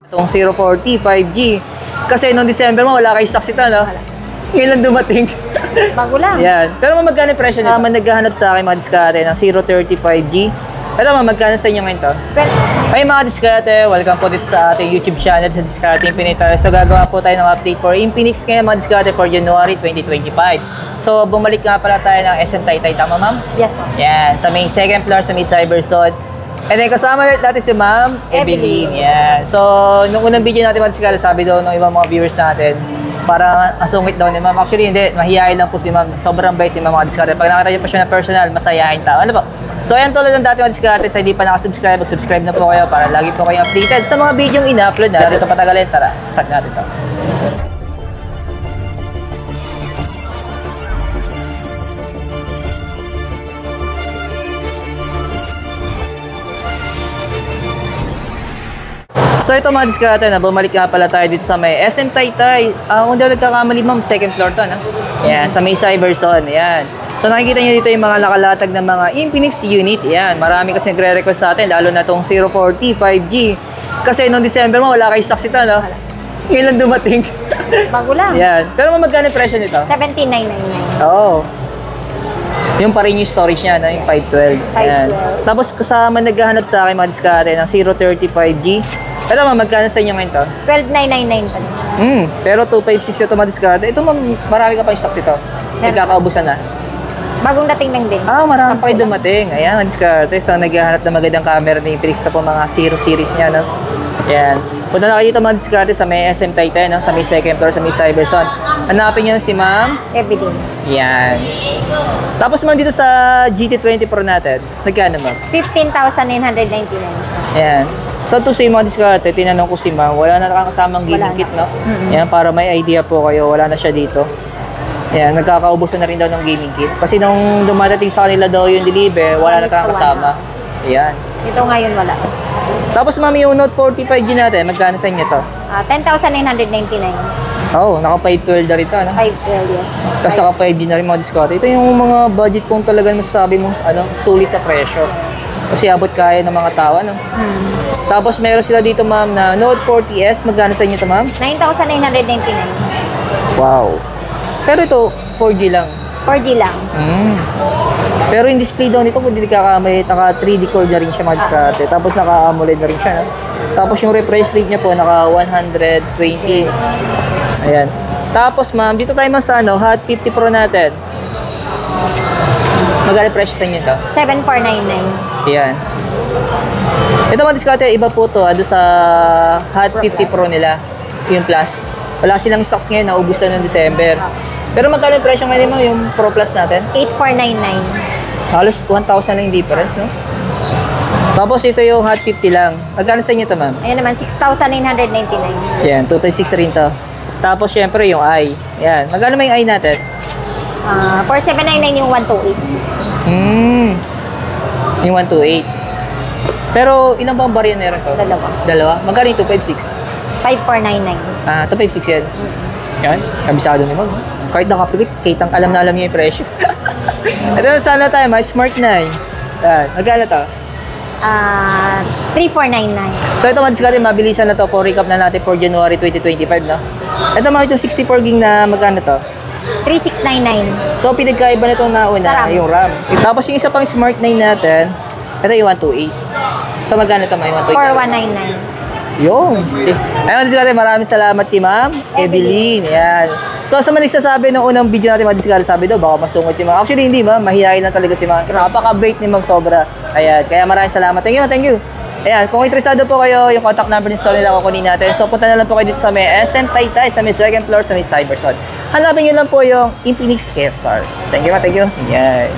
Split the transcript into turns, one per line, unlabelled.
Itong 040 5G. Kasi noong December mo, wala kayo stocks ito, no? Ngayon lang dumating.
Bago lang.
Yan. Pero magkano yung presyo nito? Naghahanap sa akin mga diskarte ng 030 5G. Ito magkano sa inyo ngayon to?
Well,
Ay mga diskarte, welcome po dito sa ating YouTube channel sa Diskarte Infinite. So gagawa po tayo ng update for Infinix ngayon mga diskarte for January 2025. So bumalik nga pala tayo ng SM Taytay, tama ma'am?
yes, ma'am.
Yan, sa may second floor, sa may Cyberzone. And then kasama natin si Ma'am Evelyn. Yan. So, nung unang video natin mga diskarte, sabi daw ng ibang mga viewers natin, parang asungit daw ni Ma'am. Actually, hindi. Mahihayin lang po si Ma'am. Sobrang bait ni Ma'am mga diskarte. Pag nakita niyo po siya na personal, masayahin tao. Ano po? So, ayan tulad ng dati mga diskarte. Sa hindi pa nakasubscribe, mag-subscribe na po kayo para lagi po kayong updated sa mga video yung ina-upload na. Dito patagalin. Tara, start natin ito. So ito mga diskarte na bumalik nga pala tayo dito sa may SM Taytay. Kung di ako nagkakamali ma'am, second floor to, no? Yan, sa may Cyberzone. Yan. So nakikita nyo dito yung mga nakalatag ng mga Infinix unit. Yan, marami kasi nagre-request sa atin, lalo na itong 040 5G. Kasi noong December mo, wala kayo stocks ito, no? Ngayon lang dumating.
Bago lang.
Yan. Pero magkano yung presyo nito?
17,999.
Oo. Yung pa rin yung storage niya, no? Yung 512. Yan.
512.
Tapos kasama naghahanap sa akin mga diskarte ng 030 5G. Ito ma'am, magkano sa inyo ngayon to?
12,999 pa din siya.
Pero 256 ito mga diskarte. Ito ma'am, marami ka pang stocks ito. Nagkakaubusan na.
Bagong dating lang din.
Marami pa yung dumating. Ayan, mga diskarte. So naghahanap na magandang camera ni Infinix na po mga 0 series niya, no? Ayan. Punta na kayo dito mga diskarte sa may SM Taytay, no? Sa may second floor, sa may Cyberzone. Hanapin niyo si Ma'am
Evelyn.
Yan. Tapos ma'am dito sa GT20 Pro natin, nagkano ma'am?
15,999 siya.
Ayan. So to say mga diskarte, tinanong ko si ma'am, wala na nakakasamang gaming kit, no? Ayan, para may idea po kayo, wala na siya dito. Ayan, nagkakaubusan na rin daw ng gaming kit. Kasi nung dumadating sa kanila daw yung deliver, wala na nakakasama. Ayan.
Ito ngayon wala.
Tapos ma'am, yung Note 45G natin, magkano sa inyo to?
10,999.
Oo, naka 512 na rin to, no?
512, yes.
Tapos naka 5G na rin mga diskarte. Ito yung mga budget pong talagang masasabi mong sulit sa presyo. Kasi abot kaya ng mga tao, no? Tapos meron sila dito ma'am na Note 40S. Magkano sa inyo ito ma'am?
9,999.
Wow. Pero ito, 4G lang.
4G lang.
Pero yung display daw nito, kung hindi kakamay, naka 3D curve na rin siya mga diskarte. Tapos naka AMOLED na rin siya, no? Tapos yung refresh rate niya po, naka 120. Ayan. Tapos ma'am, dito tayo ma'am sa Hot 50 Pro natin. Magkano presyo sa inyo ito?
7,499.
Ayan. Ito mga diskarte, iba po to doon sa Hot 50 Pro nila, yung Plus. Wala silang stocks ngayon, naubos na noong December. Pero magkano yung presyo ngayon mo, yung Pro Plus natin?
8,499.
Halos 1,000 lang yung difference, no? Tapos ito yung Hot 50 lang. Magkano sa inyo ito, ma'am?
Ayan naman, 6,999.
Ayan, 256 rin to. Tapos syempre yung i. Ayan, magkano may i natin?
4,799 yung 128.
Yung 128. Pero ilang bang barya meron to?
Dalawa.
Magkano yung 256?
5,499.
256 yan. Yan, kabisado ni ma'am. Kahit nakapikit, kitang alam na alam niya yung presyo. Ito na sana tayo, may Smart 9. Yan, magkano to?
3,499.
So ito mga diskarte, mabilisan na to po. Recap na natin for January 2025, no? Ito mga itong 64 gig na magkano to?
3,699.
So pinagkaiba nito na una,
RAM.
yung RAM. Tapos yung isa pang Smart 9 natin, ito yung 128. So magkano to may 128?
4,199.
Yung. Ayun, diskarte, maraming salamat kay Ma'am Evelyn. Yan. So, sa mga nagsasabi ng unang video natin, mga diskarte, sabi daw, baka masungod si Ma'am. Actually, hindi Ma'am. Mahihayin lang talaga si Ma'am. Napaka-bait ni Ma'am sobra. Ayan. Kaya maraming salamat. Thank you, Ma'am. Thank you. Ayan. Kung interesado po kayo, yung contact number ni store nila kukunin natin. So, punta na lang po kayo dito sa may SM Taytay, sa may second floor, sa may Cyberzone. Hanapin nyo lang po yung Infinix K-Star. Thank you, Ma'am. Thank you. Yan.